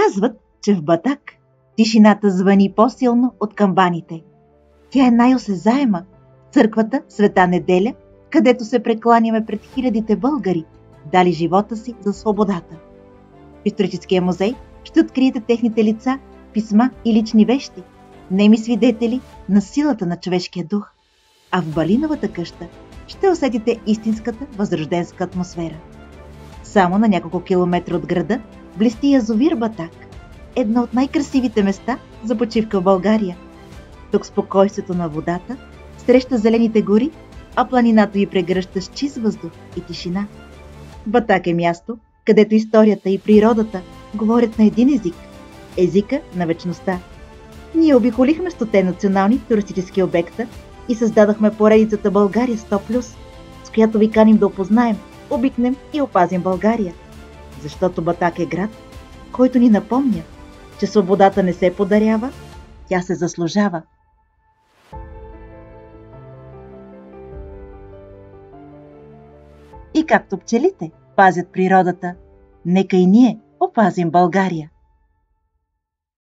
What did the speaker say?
Казват, че в Батак тишината звъни по-силно от камбаните. Тя е най-осезаема в църквата Света Неделя, където се прекланяме пред хилядите българи, дали живота си за свободата. В историческия музей ще откриете техните лица, писма и лични вещи, неми свидетели на силата на човешкия дух. А в Балиновата къща ще усетите истинската възрожденска атмосфера. Само на няколко километра от града блести язовир Батак, едно от най-красивите места за почивка в България. Тук спокойствието на водата среща зелените гори, а планината ви прегръща с чист въздух и тишина. Батак е място, където историята и природата говорят на един език – езика на вечността. Ние обиколихме 100 национални туристически обекта и създадохме поредицата България 100+, с която ви каним да опознаем, обикнем и опазим България. Защото Батак е град, който ни напомня, че свободата не се подарява, тя се заслужава. И както пчелите пазят природата, нека и ние опазим България.